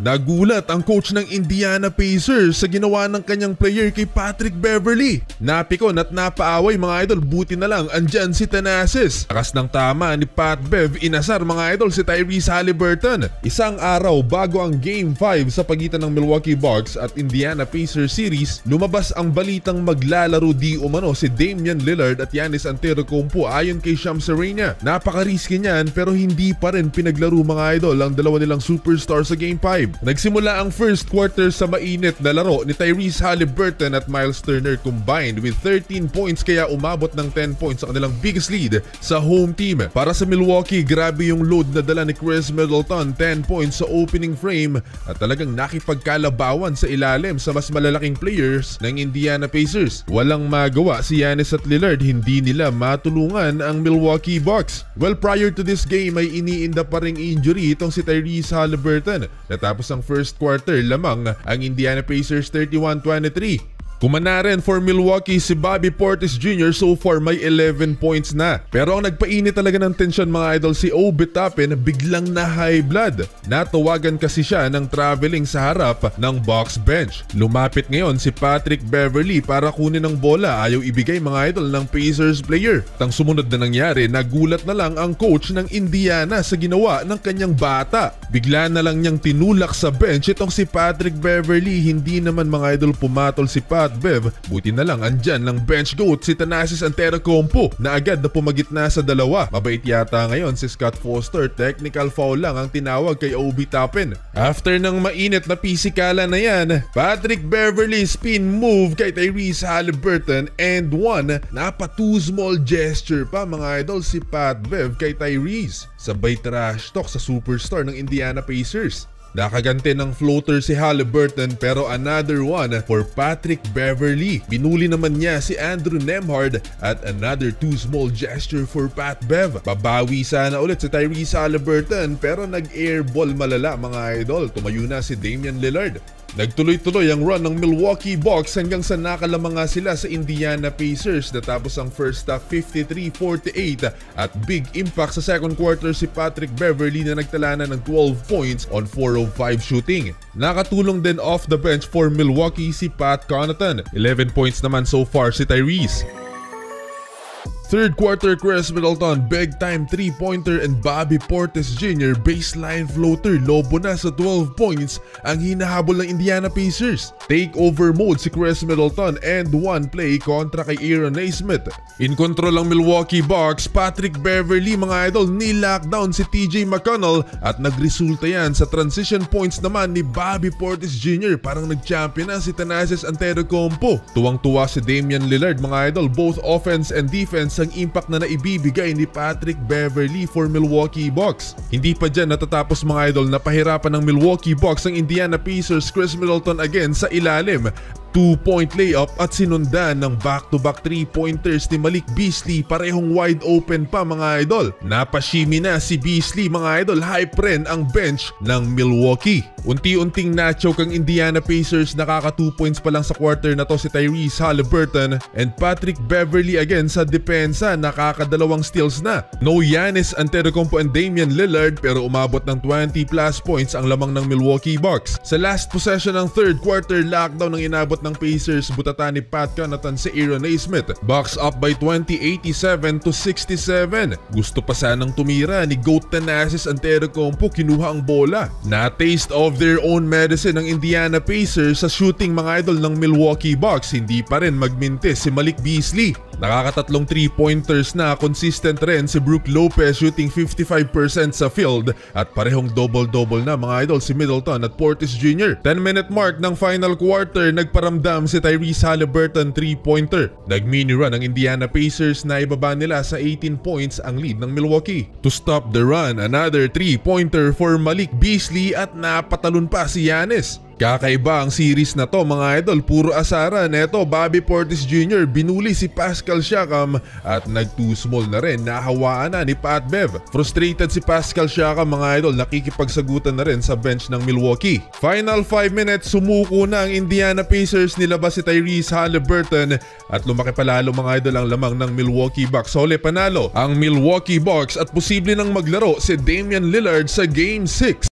Nagulat ang coach ng Indiana Pacers sa ginawa ng kanyang player kay Patrick Beverley. Napikon at napaaway mga idol, buti na lang andyan si Thanasis. Lakas ng tama ni Pat Bev, inasar mga idol si Tyrese Haliburton. Isang araw bago ang Game 5 sa pagitan ng Milwaukee Bucks at Indiana Pacers series, lumabas ang balitang maglalaro di umano si Damian Lillard at Giannis Antetokounmpo ayon kay Shams Charania. Napaka-risky niyan pero hindi pa rin pinaglaro mga idol ang dalawa nilang superstar sa Game 5. Nagsimula ang first quarter sa mainit na laro ni Tyrese Haliburton at Miles Turner combined with 13 points kaya umabot ng 10 points sa kanilang biggest lead sa home team. Para sa Milwaukee, grabe yung load na dala ni Chris Middleton, 10 points sa opening frame at talagang nakipagkalabawan sa ilalim sa mas malalaking players ng Indiana Pacers. Walang magawa si Giannis at Lillard, hindi nila matulungan ang Milwaukee Bucks. Well, prior to this game ay iniinda pa ring injury itong si Tyrese Haliburton. Natapos ang first quarter lamang ang Indiana Pacers 31-23. Kumana rin for Milwaukee si Bobby Portis Jr. So far may 11 points na. Pero ang nagpainit talaga ng tensyon mga idol si Obi Toppin, biglang na high blood. Natawagan kasi siya ng traveling sa harap ng box bench. Lumapit ngayon si Patrick Beverley para kunin ang bola, ayaw ibigay mga idol ng Pacers player. Tang sumunod na nangyari, nagulat na lang ang coach ng Indiana sa ginawa ng kanyang bata. Bigla na lang niyang tinulak sa bench itong si Patrick Beverley. Hindi naman mga idol pumatol si Pat Bev, buti na lang andyan ng bench goat si Thanasis Antetokounmpo na agad na pumagitna sa dalawa. Mabait yata ngayon si Scott Foster, technical foul lang ang tinawag kay Obi Toppin. After ng mainit na pisikalan na yan, Patrick Beverley spin move kay Tyrese Haliburton and one, napa too small gesture pa mga idol si Pat Bev kay Tyrese. Sabay trash talk sa superstar ng Indiana Pacers. Nakaganti ng floater si Haliburton pero another one for Patrick Beverley. Binuli naman niya si Andrew Nembhard at another too small gesture for Pat Bev. Babawi sana ulit si Tyrese Haliburton pero nag-airball malala mga idol. Tumayo na si Damian Lillard. Nagtuloy-tuloy ang run ng Milwaukee Bucks hanggang sa nakalamang nga sila sa Indiana Pacers. Natapos ang first half 53-48 at big impact sa second quarter si Patrick Beverley na nagtala na ng 12 points on 4 of 5 shooting. Nakatulong din off the bench for Milwaukee si Pat Connaughton. 11 points naman so far si Tyrese. Third quarter, Chris Middleton, big time 3-pointer and Bobby Portis Jr. baseline floater, lobo na sa 12 points ang hinahabol ng Indiana Pacers. Takeover mode si Chris Middleton and one play kontra kay Aaron Nesmith. In control ang Milwaukee Bucks, Patrick Beverley mga idol, ni-lockdown si TJ McConnell at nagresulta yan sa transition points naman ni Bobby Portis Jr. Parang nag-champion na si Thanasis Antetokounmpo. Tuwang-tuwa si Damian Lillard mga idol, both offense and defense ang impact na naibibigay ni Patrick Beverley for Milwaukee Bucks. Hindi pa dyan natatapos mga idol, na pahirapan ng Milwaukee Bucks ang Indiana Pacers. Chris Middleton again sa ilalim, 2-point layup at sinundan ng back-to-back 3-pointers ni Malik Beasley, parehong wide open pa mga idol. Napashimi na si Beasley mga idol, hype rin ang bench ng Milwaukee. Unti-unting na-choke ang Indiana Pacers, nakaka 2 points pa lang sa quarter na to si Tyrese Haliburton and Patrick Beverley again sa depensa, nakakadalawang steals na. No Giannis Antetokounmpo and Damian Lillard pero umabot ng 20 plus points ang lamang ng Milwaukee Bucks. Sa last possession ng third quarter, lockdown ang inabot ng Pacers, butata ni Pat Connaughton si Aaron Nesmith. Bucks up by 20, 87-67. Gusto pa sanang tumira ni GOAT Thanasis Antetokounmpo, kinuha ang bola. Na-taste of their own medicine ng Indiana Pacers sa shooting mga idol ng Milwaukee Bucks. Hindi pa rin magmintis si Malik Beasley. Nakakatatlong 3-pointers na, consistent rin si Brook Lopez shooting 55% sa field at parehong double-double na mga idol si Middleton at Portis Jr. 10-minute mark ng final quarter, nagparamdam si Tyrese Haliburton 3-pointer. Nag-mini run ang Indiana Pacers na ibaba nila sa 18 points ang lead ng Milwaukee. To stop the run, another 3-pointer for Malik Beasley at napatalon pa si Giannis. Kakaiba ang series na to mga idol, puro asaran. Eto, Bobby Portis Jr. binuli si Pascal Siakam at nag-too small na rin, nahawaan na ni Pat Bev. Frustrated si Pascal Siakam mga idol, nakikipagsagutan na rin sa bench ng Milwaukee. Final 5 minutes, sumuko na ang Indiana Pacers, nilabas si Tyrese Haliburton at lumaki palalo mga idol ang lamang ng Milwaukee Bucks. Hole panalo ang Milwaukee Bucks at posible nang maglaro si Damian Lillard sa Game 6.